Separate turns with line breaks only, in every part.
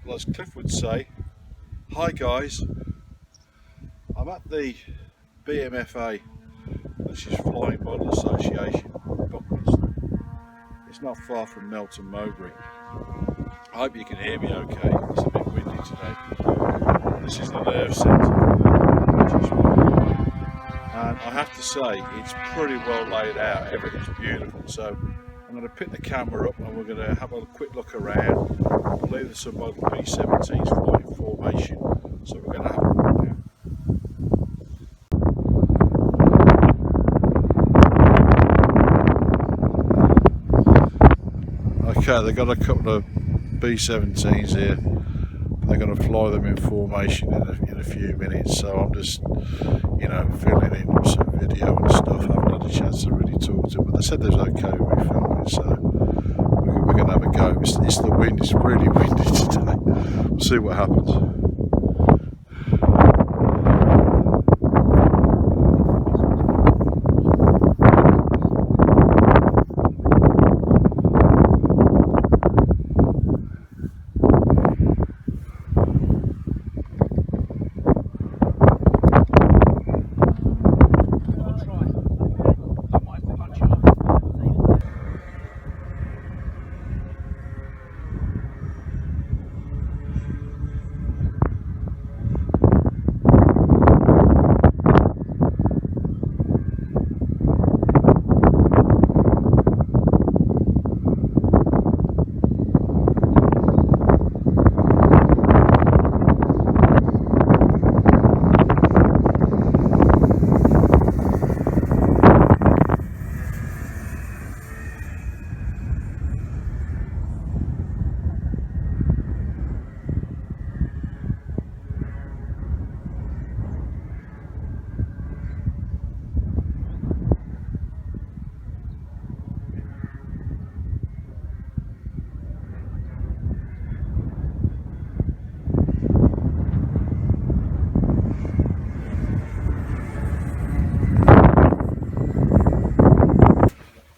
Well, as Cliff would say, hi guys, I'm at the BMFA, which is Flying Model Association, Buckminster. It's not far from Melton Mowbray. I hope you can hear me okay. It's a bit windy today. This is the nerve centre, and I have to say it's pretty well laid out. Everything's beautiful. So I'm going to pick the camera up and we're going to have a quick look around. I believe there's some Model B-17s flying formation, so we're going to have a look now. Okay, they've got a couple of B-17s here. They're going to fly them in formation in a few minutes, so I'm just, filling in some video and stuff. I haven't had a chance to really talk to them, but they said they was okay with me filming, so we're going to have a go. It's the wind, it's really windy today. We'll see what happens.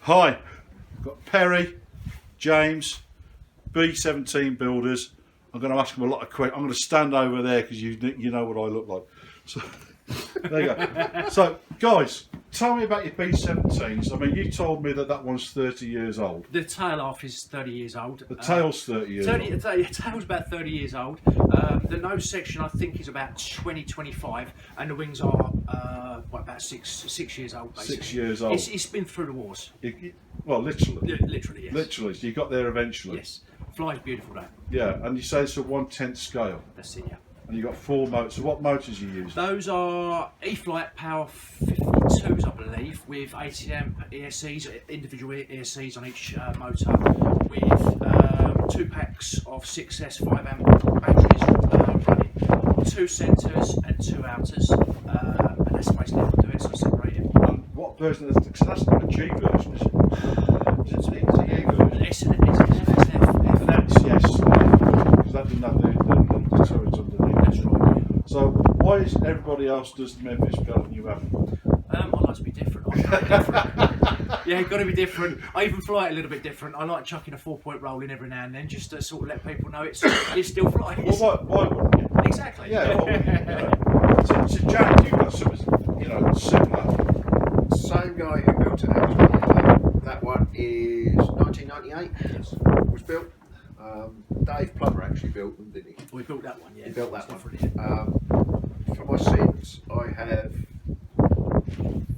Hi, I've got Perry, James, B-17 builders. I'm going to ask them a lot of questions. I'm going to stand over there because you know what I look like. So there you go. So guys, tell me about your B-17s. I mean, you told me that one's 30 years old.
The tail half is 30 years old.
The tail's 30 years old.
The tail's about 30 years old. The nose section I think is about 25, and the wings are about six years old. Basically.
6 years old.
It's been through the wars.
Well, literally.
Literally, yes.
Literally. So you got there eventually.
Yes. Flies beautiful though.
Yeah, and you say it's a 1/10 scale.
That's it. Yeah.
And you got 4 motors. So what motors you use?
Those are E-Flight Power 52s, I believe, with 80 amp ESCs, individual ESCs on each motor, with 2 packs of 6S 5 amp batteries running, 2 centres and 2 outers, and that's basically how to do it, so separated.
What version is it? So that's not a G version, is it? It's an E version.
It's an F.
That's yes, because that didn't have the turrets underneath.
That's right. Yeah.
So why is everybody else does the Memphis belt and you haven't?
I like to be different. Yeah, got to be different. I even fly it a little bit different. I like chucking a 4-point roll in every now and then, just to sort of let people know it still flies.
Well, why wouldn't you?
Exactly.
Yeah. So Jack, you've got something, similar.
Same guy who built it actually. That one is 1998.
Yes.
Was built. Dave Plummer actually built them, didn't he?
We built that one, yeah.
He built that one.
Different.
For my sins, I have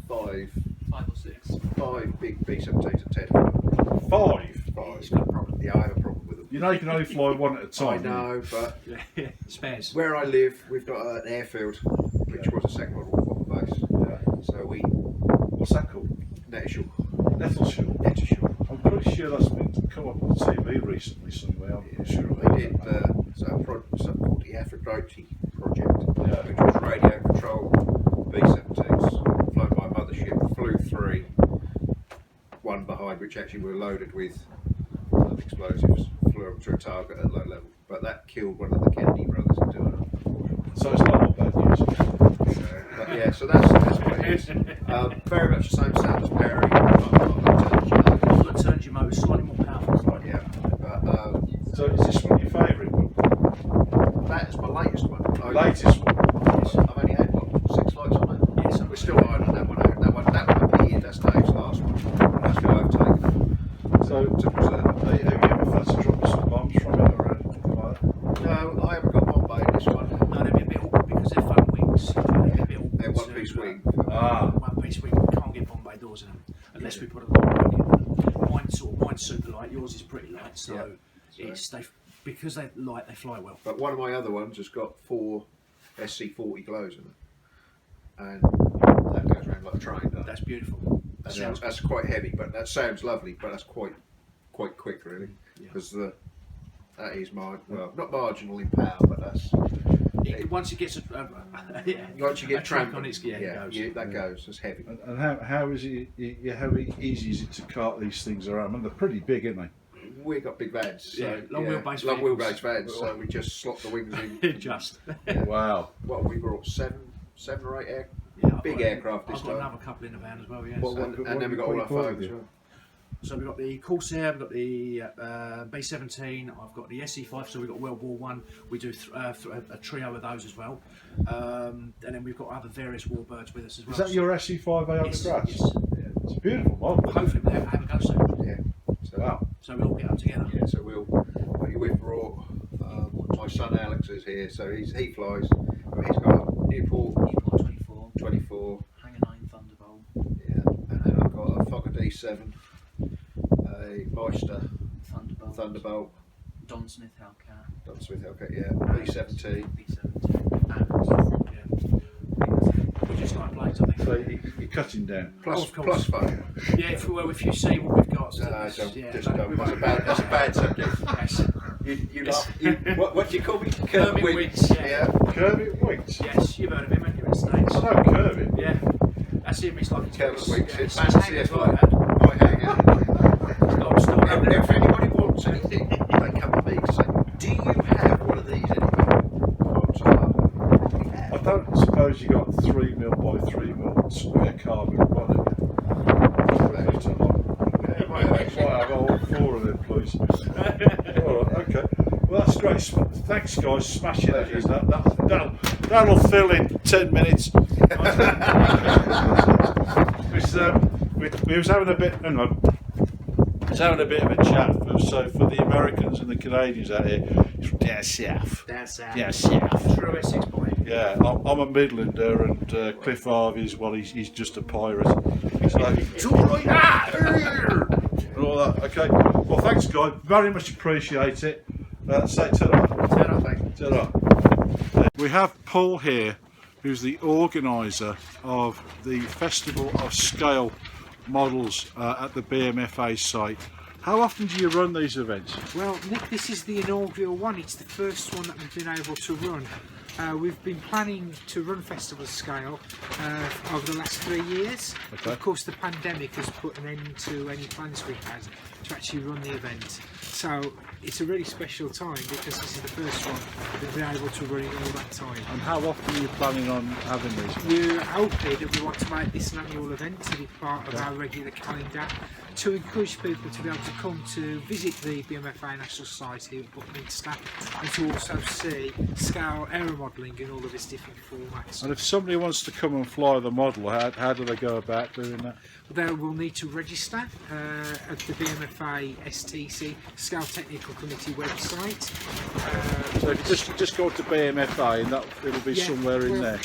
5
or 6.
5 big B-17s at 10.
5?
He's got a problem.
Yeah, I have a problem with them.
You know you can only fly one at a time.
I know, but
Yeah, spares.
where I live, we've got an airfield, which was a second model base.
Yeah.
So we
What's that called?
Nettleshall.
Nettleshall.
Nettleshall.
I'm pretty sure that's been come up on TV recently somewhere. I'm not sure.
They did something called the Aphrodite Project,
Yeah.
which was radio controlled B-17s flown by a mothership, flew 3, 1 behind, which actually were loaded with explosives, flew them to a target at low level. But that killed one of the Kennedy brothers in doing it, unfortunately.
So it's not all bad news.
But yeah, so that's what it is. Very much the same sound as Perry.
That turns your motor slightly more powerful.
Yeah, but
So is this one your favourite one?
that is my latest one.
Latest one.
I've only had what, 6 lights on it.
Yes,
We're still ironing that one out. That one appeared. That's Dave's last one. That's why I've taken it.
So,
To preserve.
have you ever fancy dropping some bombs from it or anything like that?
No, I haven't got Bombay in this one.
No, they'd be a bit awkward because they're foam wings. They'd be a bit awkward.
They're one-piece wing.
One-piece wing. We can't get Bombay doors in them unless we put a lot of work in them. Mine's super light. Yours is pretty light. So it's because they're light, they fly well.
But one of my other ones has got 4 SC40 glows in it, and that goes around like a train.
That's beautiful.
That's quite heavy, but that sounds lovely. But that's quite quick, really, because that is not marginal in power, but that's
once it gets
once you get
track on its
that goes. It's heavy.
And how is it? How easy is it to cart these things around? I mean, they're pretty big, aren't they?
We've got big vans, so
long
wheelbase vans. So we just slot the wings in.
Just.
Wow.
What we brought 7 or 8 big aircraft this
I've
time.
got another couple in the van as well. Yes.
And then we got all our foam as well.
So we've got the Corsair, we've got the B-17, I've got the SE5, so we've got World War One. We do a trio of those as well. And then we've got other various warbirds with us as well.
Is that your SE5A on the grass?
Yes.
Yeah, it's a beautiful model.
Hopefully we'll have a go soon.
Yeah. So,
wow.
So we'll all get up together.
Yeah, so we've brought my son Alex is here, so he flies. But he's got Newport 24.
Hangar 9 Thunderbolt.
Yeah, and then I've got a Fokker D7, a Meister Thunderbolt,
Don Smith Hellcat.
B-17.
We just like blades, I think.
So you're cutting down.
Plus
course.
foam.
Yeah, if you see what we've got.
That's a bad subject.
Yes.
You laugh. What do you call me?
Kermit Wings. Yeah.
Kermit Wings.
Yes, you've heard of him, haven't you, in the States?
I know Kermit.
Yeah. That's him, it's like
Kermit Wings. It's
his
fancy
hangar's
as
like
well.
that.
My hangar.
And
If anybody wants anything, they come to me to say, do you have one of these anywhere?
I don't suppose you got 3mm by 3mm square carbon body. Might have all 4 of them, please. Alright, okay. Well, that's great. Thanks, guys. Smashing it. That'll fill in 10 minutes. We was having a bit. Hang on. I was having a bit of a chat. So for the Americans and the Canadians out here, it's from down south.
Down south.
Down south.
True Essex boy.
Yeah, I'm a Midlander, and Cliff Harvey's, well, he's just a pirate. So it's all right. And all that. Okay. Well, thanks, guys. Very much appreciate it. Say ta-ra. Ta-ra. We have Paul here, who's the organiser of the Festival of Scale Models at the BMFA site. How often do you run these events?
Well, Nick, this is the inaugural one. It's the first one that we've been able to run. We've been planning to run Festival Scale over the last 3 years.
Okay.
Of course, the pandemic has put an end to any plans we had to actually run the event. So it's a really special time because this is the first one we've been able to run in all that time.
And how often are you planning on having these?
We're hoping that we want to make this an annual event to be part of our regular calendar, to encourage people to be able to come to visit the BMFA National Society at Buckminster and to also see scale aeromodelling in all of its different formats.
And if somebody wants to come and fly the model, how do they go about doing that?
They will need to register at the BMFA STC Scale Technical Committee website.
So if you just go to BMFA, and it'll be somewhere in there.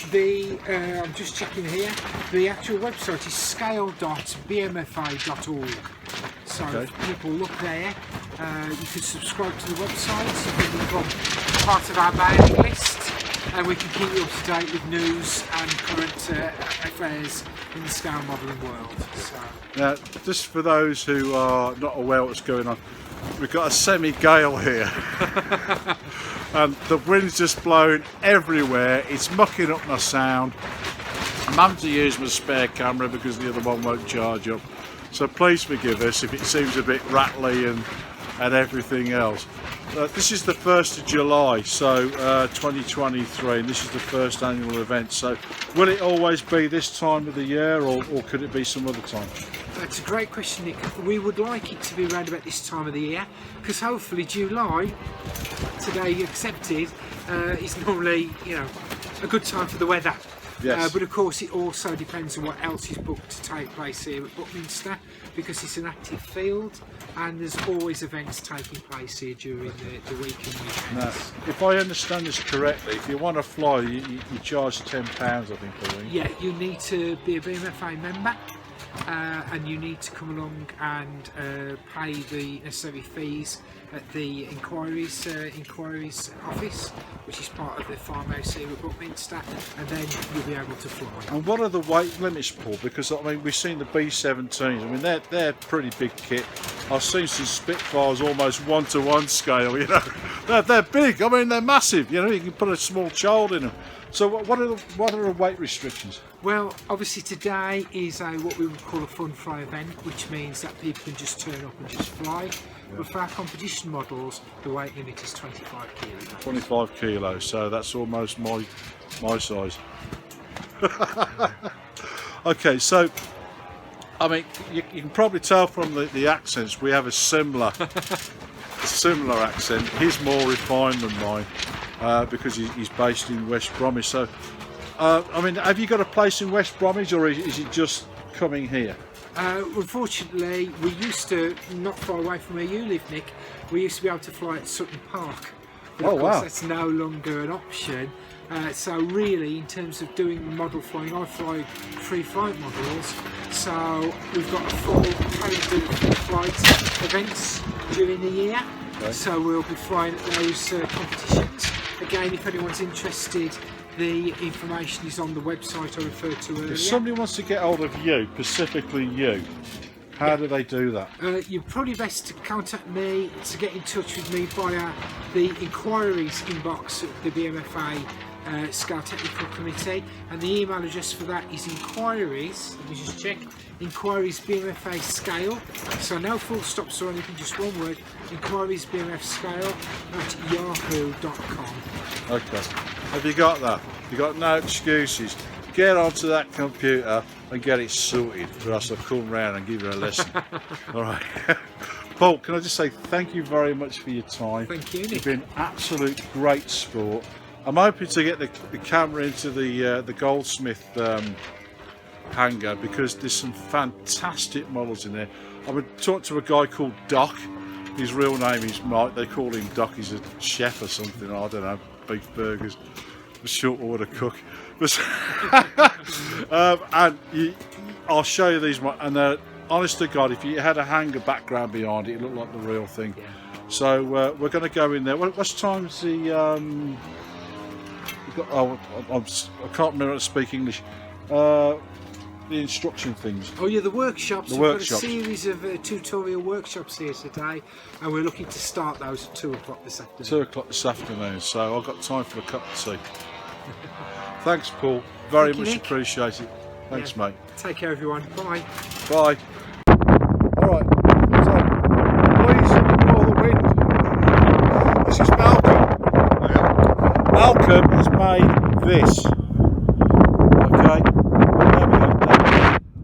I'm just checking here. The actual website is scale.bmfa.org. So if people look there, you can subscribe to the website, so you can become part of our mailing list, and we can keep you up to date with news and current affairs in the scale modelling world. So.
Now, just for those who are not aware what's going on, we've got a semi-gale here. And the wind's just blowing everywhere. It's mucking up my sound. I'm having to use my spare camera because the other one won't charge up. So please forgive us if it seems a bit rattly and everything else. This is the 1st of July, so 2023, and this is the first annual event. So will it always be this time of the year, or could it be some other time?
That's a great question, Nick. We would like it to be around about this time of the year, because hopefully July, today accepted, is normally, you know, a good time for the weather.
Yes.
But of course it also depends on what else is booked to take place here at Buckminster, because it's an active field and there's always events taking place here during the week and weekends.
Now, if I understand this correctly, if you want to fly, you charge £10, I think, I mean.
Yeah, you need to be a BMFA member. And you need to come along and pay the necessary fees at the inquiries office, which is part of the farmhouse here at Buckminster, and then you'll be able to fly.
And what are the weight limits, Paul? Because I mean, we've seen the B-17s. I mean, they're pretty big kit. I've seen some Spitfires almost 1-to-1 scale. You know, they're big. I mean, they're massive. You know, you can put a small child in them. So what are the weight restrictions?
Well, obviously today is what we would call a fun fly event, which means that people can just turn up and just fly. Yeah. But for our competition models, the weight limit is 25 kilos. 25
kilos, so that's almost my size. Okay, so I mean, you can probably tell from the accents we have a similar accent. He's more refined than mine. Because he's based in West Bromwich. So, I mean, have you got a place in West Bromwich, or is it just coming here?
Unfortunately, we used to, not far away from where you live, Nick, we used to be able to fly at Sutton Park. But of course, that's no longer an option. So really, in terms of doing model flying, I fly free flight models. So we've got a full calendar of flight events during the year. Okay. So we'll be flying at those competitions. Again, if anyone's interested, the information is on the website I referred to earlier.
If somebody wants to get hold of you, specifically you, how do they do that?
You're probably best to contact me, to get in touch with me via the inquiries inbox at the BMFA Scale Technical Committee, and the email address for that is inquiries, let me just check, inquiries BMFA Scale, so no full stops or anything, just one word, inquiries BMF Scale at yahoo.com. Okay,
have you got that? You've got no excuses. Get onto that computer and get it sorted, or else I'll come round and give you a lesson. Alright. Paul, can I just say thank you very much for your time.
Thank you, Nick.
You've been absolute great sport. I'm hoping to get the camera into the Goldsmith hangar, because there's some fantastic models in there. I've been talking to a guy called Doc. His real name is Mike. They call him Doc. He's a chef or something. I don't know. Beef burgers. A short order cook. But and I'll show you these. And honest to God, if you had a hangar background behind it, it looked like the real thing. Yeah. So we're going to go in there. What's time's the? I can't remember how to speak English. The instruction things.
Oh yeah, the workshops.
We've
got a series of tutorial workshops here today, and we're looking to start those at 2 o'clock this afternoon.
2 o'clock this afternoon, so I've got time for a cup of tea. Thanks, Paul. Very much appreciated. Thanks, mate.
Take care, everyone. Bye.
Bye. Alright, so please ignore the wind. This is Malcolm. Malcolm has made this. Okay.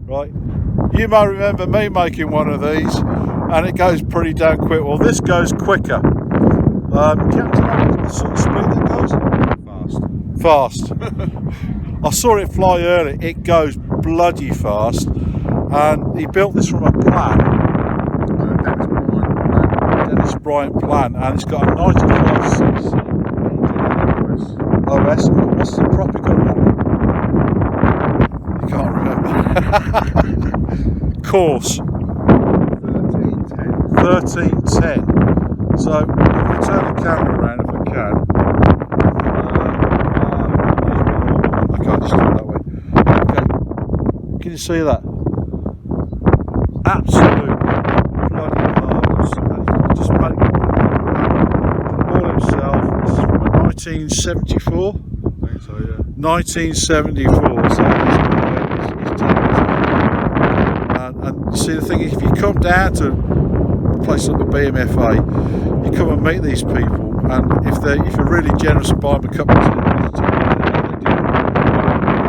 Right. You may remember me making one of these, and it goes pretty damn quick. Well, this goes quicker. Captain, what sort of speed that goes? Fast. I saw it fly earlier. It goes bloody fast, and he built this from a plan. Dennis Bryant plan, and it's got a 95cc OS. What's the prop you got on it? You can't remember. Course 1310. So I'm going to turn the camera around if I can. I can't just do it that way. Okay. Can you see that? Absolute bloody marvellous. Just make all himself. This is from 1974. I think so, yeah. 1974. So it's and see, the thing is, if you come down to a place like the BMFA, you come and meet these people, and if you're really generous and buy them a cup of tea,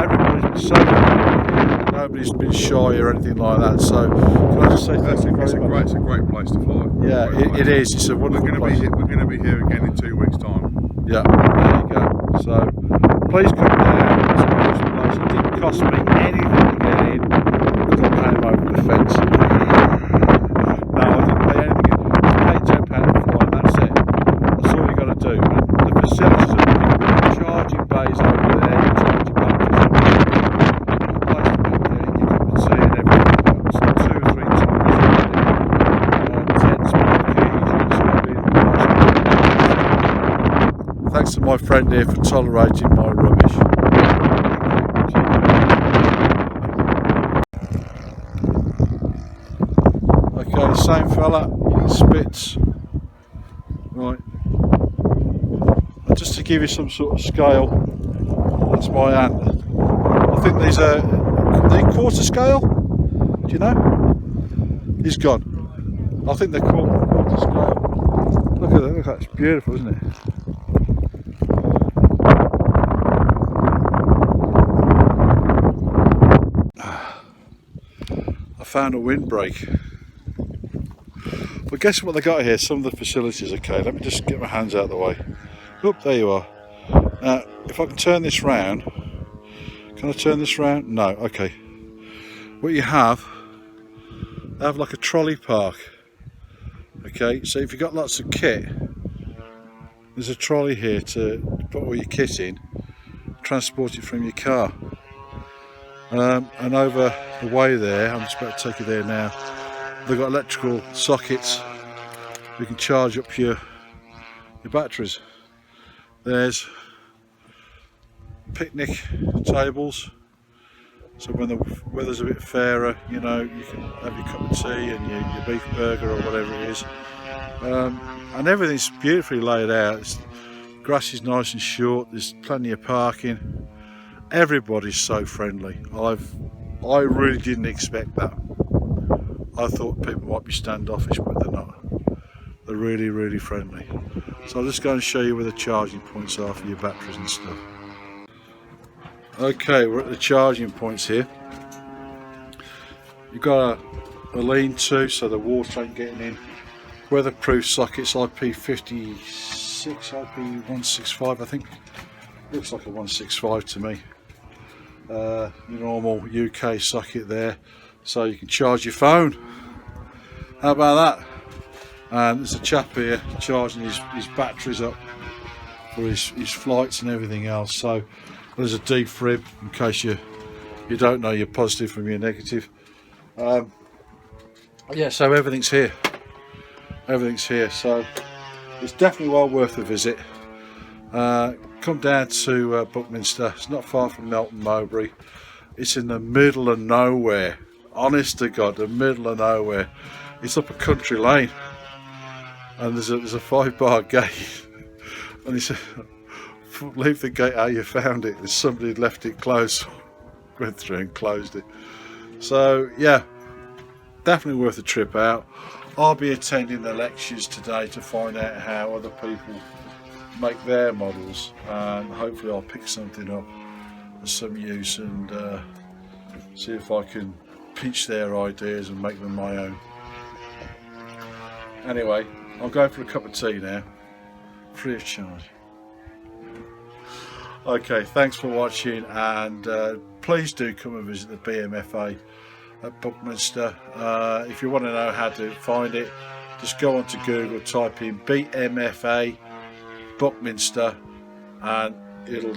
everybody's been so good. nobody's been shy or anything like that. So can I just say thank you very much.
It's a great place to fly.
Yeah, it is. It's a wonderful place.
We're going to be here again in 2 weeks' time.
Yeah, there you go. So please come down. It's a beautiful place. It didn't cost me anything to get in because I came over the fence. No, I didn't pay anything. I paid £10 to fly, and that's it. That's all you got to do. And the facilities are really good. Charging bays over there, charging batteries. A place to get there, you can see and everything. It's 2 or 3 times tents, marquees, it's all been nice. Thanks to my friend here for tolerating my rubbish. Okay, the same fella, spits. Right. Just to give you some sort of scale, that's my hand. I think these are they quarter scale? Do you know? He's gone. I think they're quarter scale. Look at that, look, that's beautiful, isn't it? I found a windbreak. But guess what they got here? Some of the facilities. Okay, let me just get my hands out of the way. Oop, there you are. Now, if I can turn this round, can I turn this round? No, okay. What you have, they have like a trolley park. Okay, so if you've got lots of kit, there's a trolley here to put all your kit in, transport it from your car. And over the way there, I'm just about to take you there now, they've got electrical sockets. You can charge up your batteries. There's picnic tables, so when the weather's a bit fairer, you know, you can have your cup of tea and your beef burger or whatever it is. And everything's beautifully laid out. Grass is nice and short, there's plenty of parking. Everybody's so friendly. I really didn't expect that. I thought people might be standoffish, but they're not. They're really, really friendly. So I'll just go and show you where the charging points are for your batteries and stuff. Okay, we're at the charging points here. You've got a lean-to, so the water ain't getting in. Weatherproof sockets, IP56, IP165, I think. Looks like a 165 to me. Your normal UK socket there, so you can charge your phone. How about that? And there's a chap here charging his batteries up for his flights and everything else. So there's a defib in case you don't know your positive from your negative. Yeah, so everything's here. Everything's here, so it's definitely well worth a visit. Come down to Buckminster. It's not far from Melton Mowbray. It's in the middle of nowhere. Honest to God, the middle of nowhere. It's up a country lane, and there's a 5-bar gate. And he said, "Leave the gate how you found it." And somebody had left it closed. Went through and closed it. So yeah, definitely worth a trip out. I'll be attending the lectures today to find out how other people make their models, and hopefully I'll pick something up of some use and see if I can pinch their ideas and make them my own. Anyway, I'll go for a cup of tea now, free of charge. Okay, thanks for watching, and please do come and visit the BMFA at Buckminster. If you want to know how to find it, just go onto Google, type in BMFA Buckminster, and it'll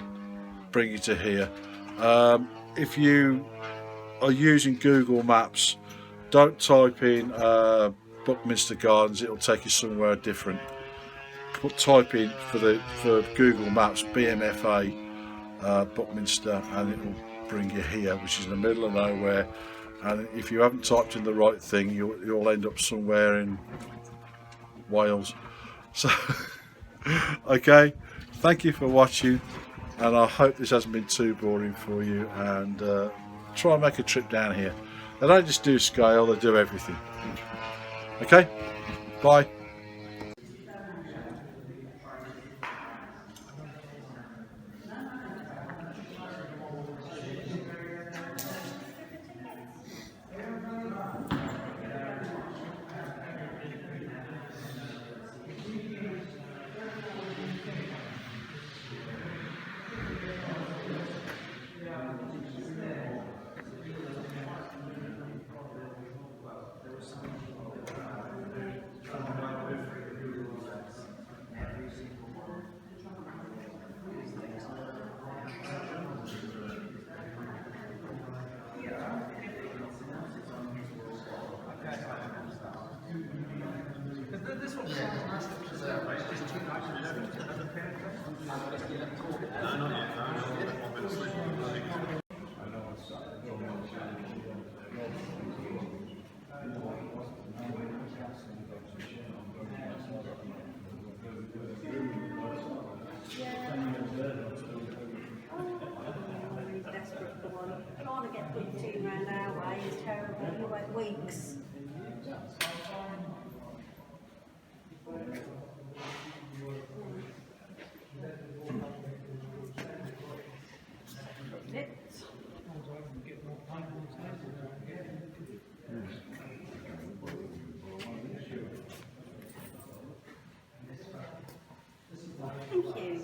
bring you to here. If you are using Google Maps, don't type in Buckminster Gardens, it'll take you somewhere different. Type in for Google Maps BMFA Buckminster, and it will bring you here, which is in the middle of nowhere. And if you haven't typed in the right thing, you'll end up somewhere in Wales. So okay, thank you for watching, and I hope this hasn't been too boring for you, and try and make a trip down here. They don't just do scale, they do everything. Okay, bye.
Really desperate for one. Trying to get good tea around our way is terrible. You wait weeks. Thank you.